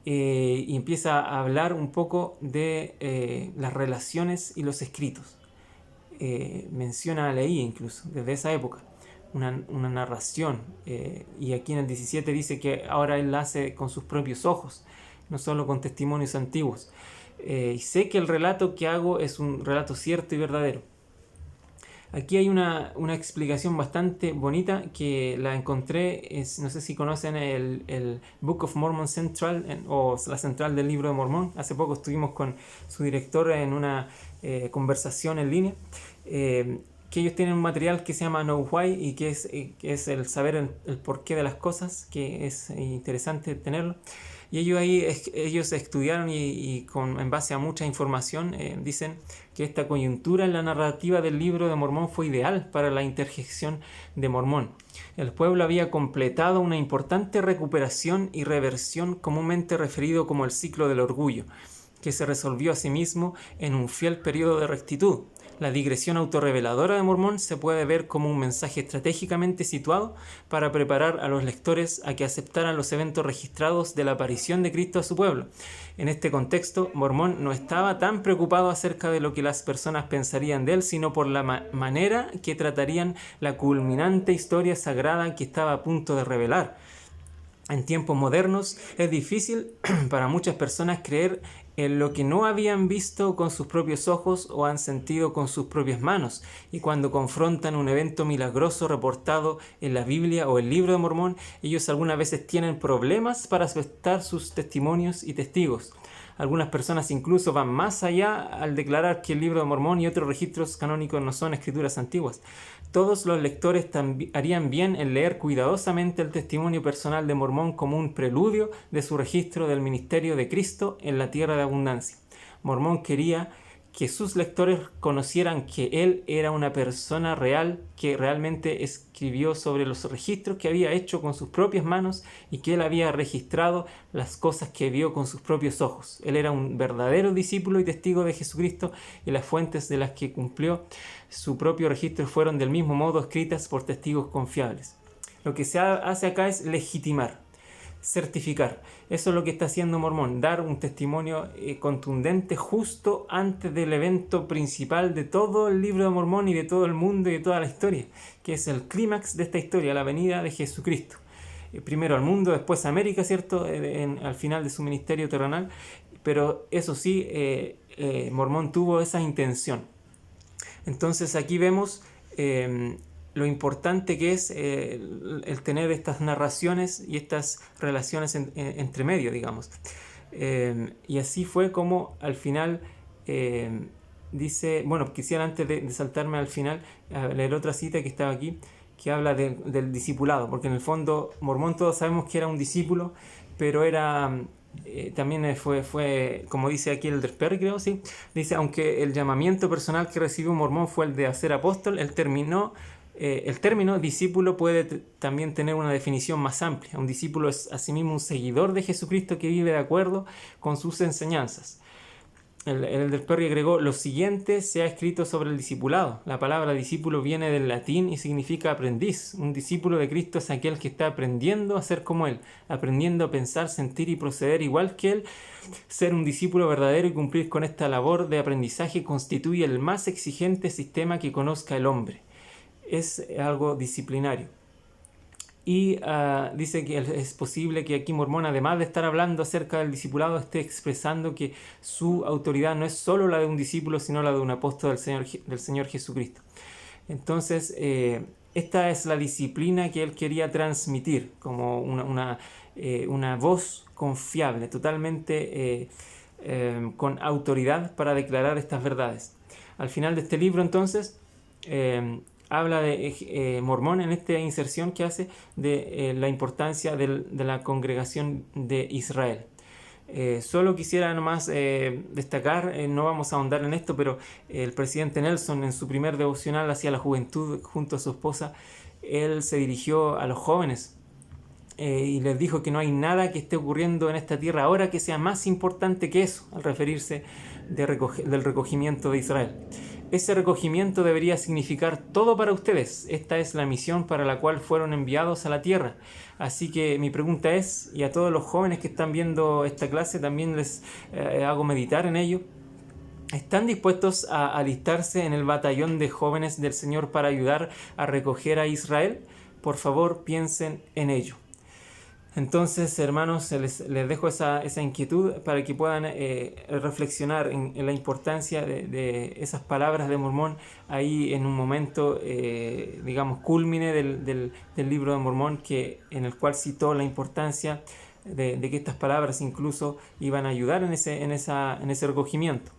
y empieza a hablar un poco de las relaciones y los escritos. Menciona a Leí incluso, desde esa época. Una narración, y aquí en el 17 dice que ahora él la hace con sus propios ojos, no solo con testimonios antiguos. Y sé que el relato que hago es un relato cierto y verdadero. Aquí hay una explicación bastante bonita que la encontré, no sé si conocen el Book of Mormon Central o la central del libro de Mormón. Hace poco estuvimos con su director en una conversación en línea. Que ellos tienen un material que se llama Know Why, y que es el saber el porqué de las cosas, que es interesante tenerlo. Y ellos estudiaron y en base a mucha información dicen que esta coyuntura en la narrativa del libro de Mormón fue ideal para la interjección de Mormón. El pueblo había completado una importante recuperación y reversión, comúnmente referido como el ciclo del orgullo, que se resolvió a sí mismo en un fiel periodo de rectitud. La digresión autorreveladora de Mormón se puede ver como un mensaje estratégicamente situado para preparar a los lectores a que aceptaran los eventos registrados de la aparición de Cristo a su pueblo. En este contexto, Mormón no estaba tan preocupado acerca de lo que las personas pensarían de él, sino por la manera que tratarían la culminante historia sagrada que estaba a punto de revelar. En tiempos modernos es difícil para muchas personas creer en lo que no habían visto con sus propios ojos o han sentido con sus propias manos, y cuando confrontan un evento milagroso reportado en la Biblia o el libro de Mormón, ellos algunas veces tienen problemas para aceptar sus testimonios y testigos. Algunas personas incluso van más allá al declarar que el libro de Mormón y otros registros canónicos no son escrituras antiguas. Todos los lectores harían bien en leer cuidadosamente el testimonio personal de Mormón como un preludio de su registro del ministerio de Cristo en la tierra de abundancia. Mormón quería que sus lectores conocieran que él era una persona real que realmente escribió sobre los registros que había hecho con sus propias manos y que él había registrado las cosas que vio con sus propios ojos. Él era un verdadero discípulo y testigo de Jesucristo, y las fuentes de las que cumplió su propio registro fueron del mismo modo escritas por testigos confiables. Lo que se hace acá es legitimar, certificar. Eso es lo que está haciendo Mormón, dar un testimonio contundente justo antes del evento principal de todo el libro de Mormón y de todo el mundo y de toda la historia, que es el clímax de esta historia, la venida de Jesucristo. Primero al mundo, después a América, ¿cierto? Al final de su ministerio terrenal. Pero eso sí, Mormón tuvo esa intención. Entonces aquí vemos lo importante que es el tener estas narraciones y estas relaciones entre medio, digamos. Y así fue como al final dice, bueno, quisiera antes de saltarme al final leer otra cita que estaba aquí, que habla del discipulado, porque en el fondo Mormón todos sabemos que era un discípulo pero era... también fue, como dice aquí el Perry, creo, sí, dice, aunque el llamamiento personal que recibió un mormón fue el de hacer apóstol, el término discípulo puede también tener una definición más amplia. Un discípulo es asimismo un seguidor de Jesucristo que vive de acuerdo con sus enseñanzas. El del Perry agregó, lo siguiente se ha escrito sobre el discipulado. La palabra discípulo viene del latín y significa aprendiz. Un discípulo de Cristo es aquel que está aprendiendo a ser como Él, aprendiendo a pensar, sentir y proceder igual que Él. Ser un discípulo verdadero y cumplir con esta labor de aprendizaje constituye el más exigente sistema que conozca el hombre. Es algo disciplinario. Y dice que es posible que aquí Mormón, además de estar hablando acerca del discipulado, esté expresando que su autoridad no es solo la de un discípulo, sino la de un apóstol del Señor Jesucristo. Entonces, esta es la disciplina que él quería transmitir como una voz confiable, totalmente con autoridad para declarar estas verdades. Al final de este libro, entonces, habla de Mormón en esta inserción que hace de la importancia de la congregación de Israel. Solo quisiera nomás destacar, no vamos a ahondar en esto, pero el presidente Nelson en su primer devocional hacia la juventud junto a su esposa, él se dirigió a los jóvenes y les dijo que no hay nada que esté ocurriendo en esta tierra ahora que sea más importante que eso, al referirse del recogimiento de Israel. Ese recogimiento debería significar todo para ustedes. Esta es la misión para la cual fueron enviados a la tierra. Así que mi pregunta es, y a todos los jóvenes que están viendo esta clase, también les hago meditar en ello. ¿Están dispuestos a alistarse en el batallón de jóvenes del Señor para ayudar a recoger a Israel? Por favor, piensen en ello. Entonces, hermanos, les dejo esa inquietud para que puedan reflexionar en la importancia de esas palabras de Mormón ahí en un momento, digamos, cúlmine del libro de Mormón, en el cual citó la importancia de que estas palabras incluso iban a ayudar en ese recogimiento.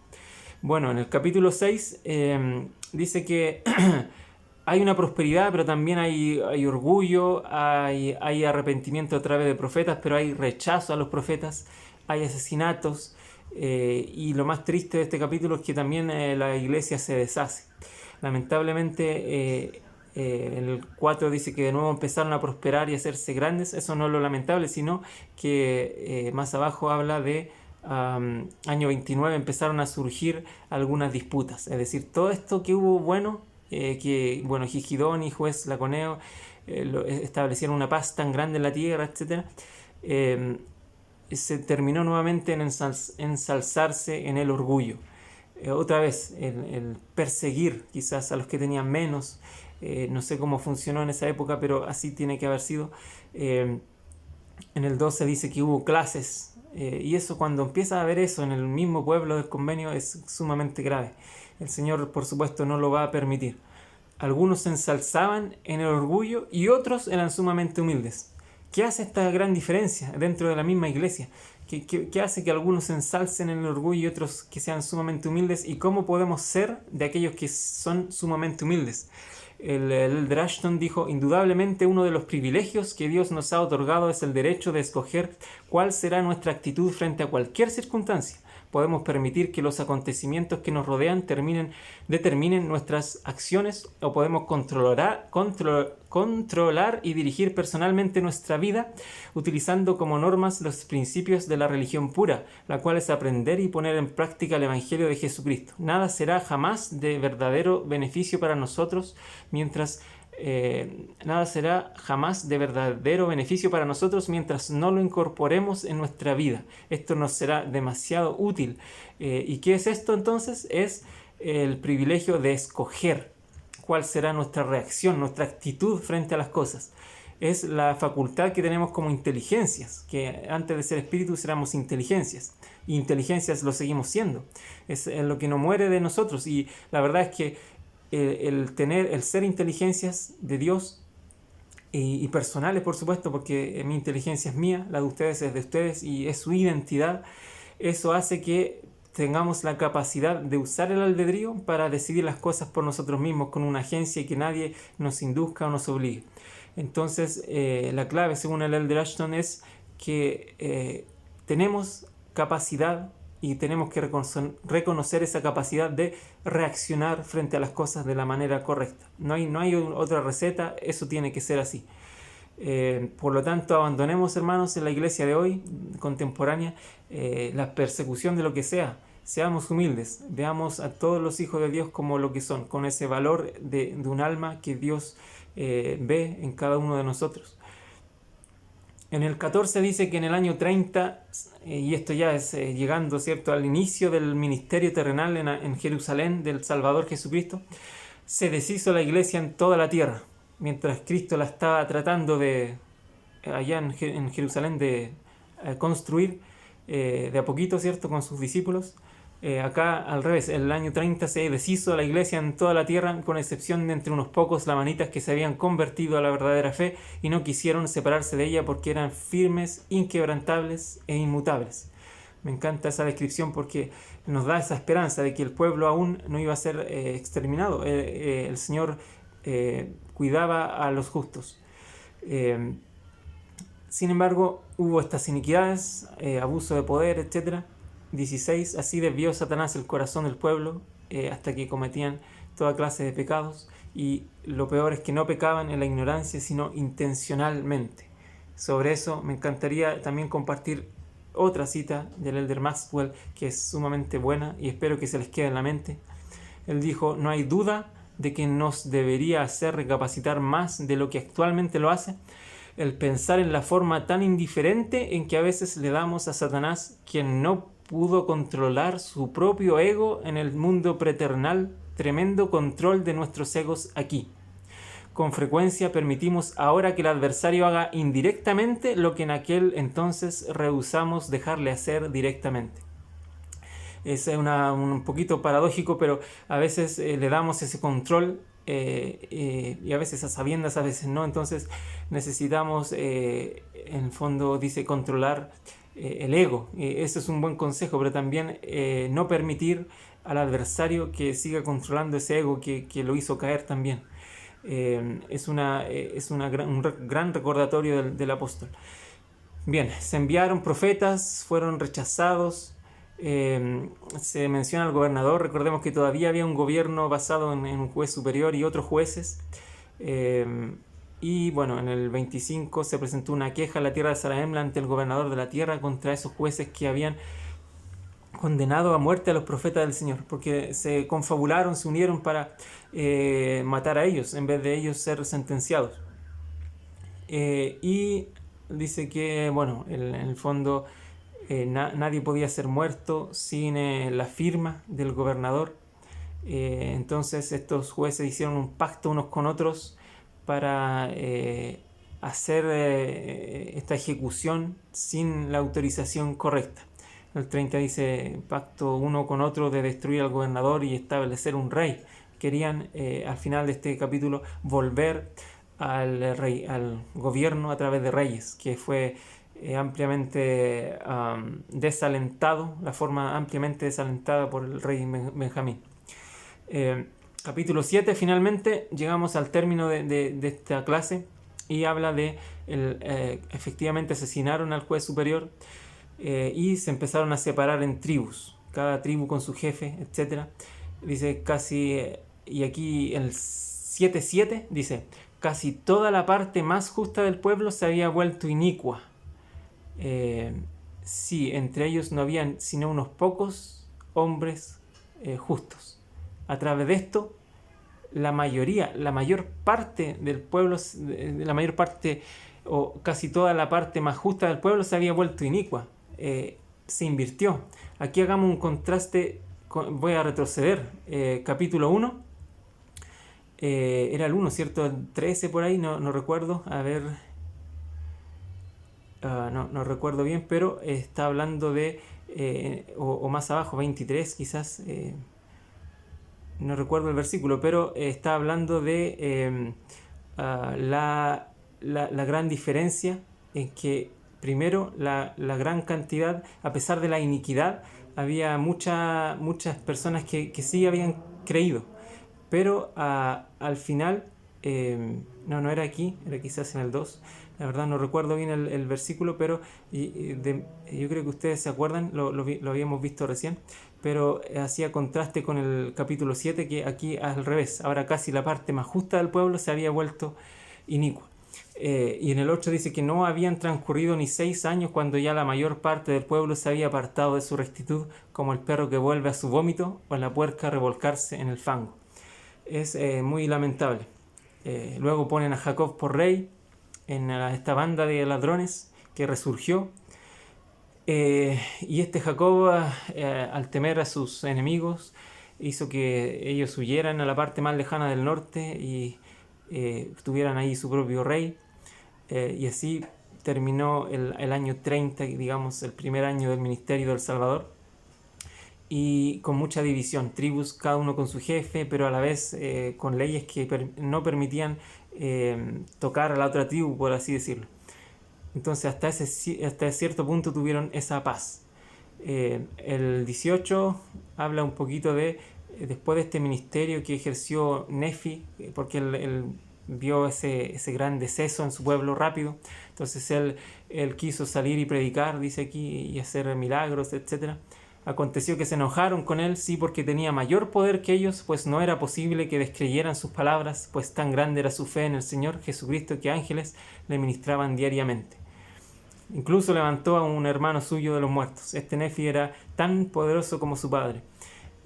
Bueno, en el capítulo 6 dice que hay una prosperidad, pero también hay orgullo, hay arrepentimiento a través de profetas, pero hay rechazo a los profetas, hay asesinatos, y lo más triste de este capítulo es que también la iglesia se deshace. Lamentablemente, en el 4 dice que de nuevo empezaron a prosperar y a hacerse grandes. Eso no es lo lamentable, sino que más abajo habla de año 29 empezaron a surgir algunas disputas. Es decir, todo esto que hubo bueno, Gigidón y juez Laconeo establecieron una paz tan grande en la tierra, etc. Se terminó nuevamente en ensalzarse en el orgullo. Otra vez, el perseguir quizás a los que tenían menos. No sé cómo funcionó en esa época, pero así tiene que haber sido. En el 12 dice que hubo clases, y eso, cuando empieza a haber eso en el mismo pueblo del convenio, es sumamente grave. El Señor, por supuesto, no lo va a permitir. Algunos se ensalzaban en el orgullo y otros eran sumamente humildes. ¿Qué hace esta gran diferencia dentro de la misma iglesia? ¿Qué hace que algunos se ensalcen en el orgullo y otros que sean sumamente humildes? ¿Y cómo podemos ser de aquellos que son sumamente humildes? El Drashton dijo, indudablemente uno de los privilegios que Dios nos ha otorgado es el derecho de escoger cuál será nuestra actitud frente a cualquier circunstancia. Podemos permitir que los acontecimientos que nos rodean determinen nuestras acciones, o podemos controlar y dirigir personalmente nuestra vida utilizando como normas los principios de la religión pura, la cual es aprender y poner en práctica el Evangelio de Jesucristo. Nada será jamás de verdadero beneficio para nosotros mientras no lo incorporemos en nuestra vida. Esto nos será demasiado útil. ¿Y qué es esto entonces? Es el privilegio de escoger cuál será nuestra reacción, nuestra actitud frente a las cosas. Es la facultad que tenemos como inteligencias, que antes de ser espíritus éramos inteligencias, y inteligencias lo seguimos siendo. Es lo que no muere de nosotros, y la verdad es que el ser inteligencias de Dios y personales, por supuesto, porque mi inteligencia es mía, la de ustedes es de ustedes y es su identidad, eso hace que tengamos la capacidad de usar el albedrío para decidir las cosas por nosotros mismos, con una agencia, y que nadie nos induzca o nos obligue. Entonces, la clave, según el Elder Ashton, es que tenemos capacidad y tenemos que reconocer esa capacidad de reaccionar frente a las cosas de la manera correcta. No hay otra receta, eso tiene que ser así. Por lo tanto, abandonemos, hermanos, en la iglesia de hoy, contemporánea, la persecución de lo que sea. Seamos humildes, veamos a todos los hijos de Dios como lo que son, con ese valor de un alma que Dios ve en cada uno de nosotros. En el 14 dice que en el año 30, y esto ya es llegando, ¿cierto?, al inicio del ministerio terrenal en Jerusalén del Salvador Jesucristo, se deshizo la iglesia en toda la tierra, mientras Cristo la estaba tratando de, allá en Jerusalén, de construir de a poquito, ¿cierto?, con sus discípulos. Acá al revés, en el año 30 se deshizo la iglesia en toda la tierra, con excepción de entre unos pocos lamanitas que se habían convertido a la verdadera fe y no quisieron separarse de ella porque eran firmes, inquebrantables e inmutables. Me encanta esa descripción porque nos da esa esperanza de que el pueblo aún no iba a ser exterminado. El Señor cuidaba a los justos. Sin embargo, hubo estas iniquidades, abuso de poder, etc. 16. Así desvió Satanás el corazón del pueblo hasta que cometían toda clase de pecados, y lo peor es que no pecaban en la ignorancia, sino intencionalmente. Sobre eso me encantaría también compartir otra cita del Elder Maxwell que es sumamente buena y espero que se les quede en la mente. Él dijo: no hay duda de que nos debería hacer recapacitar más de lo que actualmente lo hace el pensar en la forma tan indiferente en que a veces le damos a Satanás, quien no pudo controlar su propio ego en el mundo preternal, tremendo control de nuestros egos aquí. Con frecuencia permitimos ahora que el adversario haga indirectamente lo que en aquel entonces rehusamos dejarle hacer directamente. Es un poquito paradójico, pero a veces le damos ese control y a veces a sabiendas, a veces no. Entonces necesitamos, en el fondo dice, controlar el ego. Ese es un buen consejo, pero también no permitir al adversario que siga controlando ese ego que lo hizo caer también. Es un gran recordatorio del apóstol. Bien, se enviaron profetas, fueron rechazados. Se menciona al gobernador. Recordemos que todavía había un gobierno basado en un juez superior y otros jueces. Y bueno, en el 25 se presentó una queja en la tierra de Zarahemla ante el gobernador de la tierra contra esos jueces que habían condenado a muerte a los profetas del Señor, porque se confabularon, se unieron para matar a ellos en vez de ellos ser sentenciados. Y dice que, bueno, en el fondo nadie podía ser muerto sin la firma del gobernador. Entonces estos jueces hicieron un pacto unos con otros para hacer esta ejecución sin la autorización correcta. El 30 dice: pacto uno con otro de destruir al gobernador y establecer un rey. Querían al final de este capítulo volver al gobierno a través de reyes, que fue ampliamente desalentado, la forma ampliamente desalentada por el rey Benjamín. Capítulo 7, finalmente llegamos al término de esta clase y habla de efectivamente asesinaron al juez superior y se empezaron a separar en tribus, cada tribu con su jefe, etc. Dice casi, y aquí el 7:7 dice: casi toda la parte más justa del pueblo se había vuelto inicua. Sí, entre ellos no habían sino unos pocos hombres justos. A través de esto, la mayor parte del pueblo, la mayor parte o casi toda la parte más justa del pueblo se había vuelto inicua. Se invirtió. Aquí hagamos un contraste, voy a retroceder. Capítulo 1, era el 1, ¿cierto? El 13 por ahí, no recuerdo. A ver, no recuerdo bien, pero está hablando de, o más abajo, 23 quizás. No recuerdo el versículo, pero está hablando de la gran diferencia en que, primero, la gran cantidad, a pesar de la iniquidad, había muchas personas que sí habían creído, pero al final no era aquí, era quizás en el 2. La verdad no recuerdo bien el versículo, pero yo creo que ustedes se acuerdan, lo habíamos visto recién, pero hacía contraste con el capítulo 7, que aquí al revés, ahora casi la parte más justa del pueblo se había vuelto inicua. Y en el 8 dice que no habían transcurrido ni 6 años cuando ya la mayor parte del pueblo se había apartado de su rectitud, como el perro que vuelve a su vómito o la puerca a revolcarse en el fango. Es muy lamentable. Luego ponen a Jacob por rey en esta banda de ladrones que resurgió. Y este Jacob, al temer a sus enemigos, hizo que ellos huyeran a la parte más lejana del norte y tuvieran ahí su propio rey. Y así terminó el año 30, digamos, el primer año del ministerio del Salvador. Y con mucha división, tribus cada uno con su jefe, pero a la vez con leyes que no permitían tocar a la otra tribu, por así decirlo. Entonces hasta cierto punto tuvieron esa paz. El 18 habla un poquito de, después de este ministerio que ejerció Nefi, porque él vio ese gran deceso en su pueblo rápido. Entonces él quiso salir y predicar, dice aquí, y hacer milagros, etc. Aconteció que se enojaron con él, sí, porque tenía mayor poder que ellos, pues no era posible que descreyeran sus palabras, pues tan grande era su fe en el Señor Jesucristo que ángeles le ministraban diariamente. Incluso levantó a un hermano suyo de los muertos. Este Nefi era tan poderoso como su padre.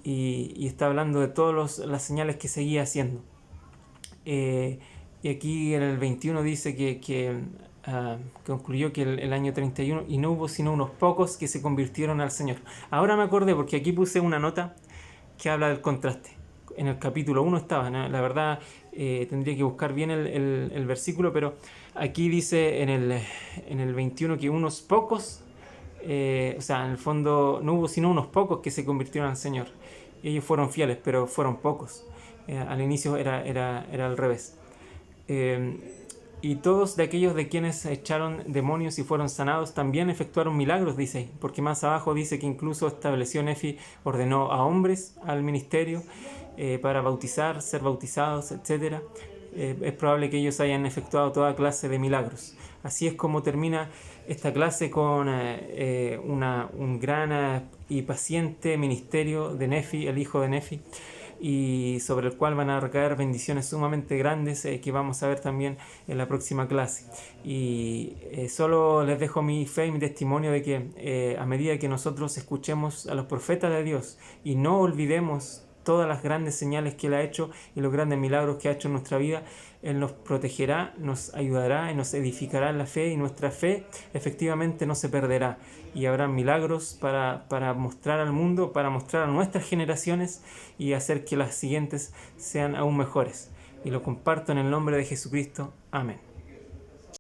Y está hablando de todas las señales que seguía haciendo. Y aquí en el 21 dice que concluyó que el año 31 y no hubo sino unos pocos que se convirtieron al Señor. Ahora me acordé porque aquí puse una nota que habla del contraste. En el capítulo 1 estaba, ¿no? La verdad tendría que buscar bien el versículo, pero aquí dice en el 21 que unos pocos, o sea, en el fondo no hubo sino unos pocos que se convirtieron al Señor. Ellos fueron fieles, pero fueron pocos. Al inicio era al revés. Y todos de aquellos de quienes echaron demonios y fueron sanados también efectuaron milagros, dice, porque más abajo dice que incluso estableció Nefi, ordenó a hombres al ministerio para bautizar, ser bautizados, etc. Es probable que ellos hayan efectuado toda clase de milagros. Así es como termina esta clase con un gran y paciente ministerio de Nefi, el hijo de Nefi, y sobre el cual van a recaer bendiciones sumamente grandes que vamos a ver también en la próxima clase. Y solo les dejo mi fe y mi testimonio de que a medida que nosotros escuchemos a los profetas de Dios y no olvidemos todas las grandes señales que Él ha hecho y los grandes milagros que ha hecho en nuestra vida, Él nos protegerá, nos ayudará y nos edificará en la fe, y nuestra fe efectivamente no se perderá. Y habrá milagros para mostrar al mundo, para mostrar a nuestras generaciones y hacer que las siguientes sean aún mejores. Y lo comparto en el nombre de Jesucristo. Amén.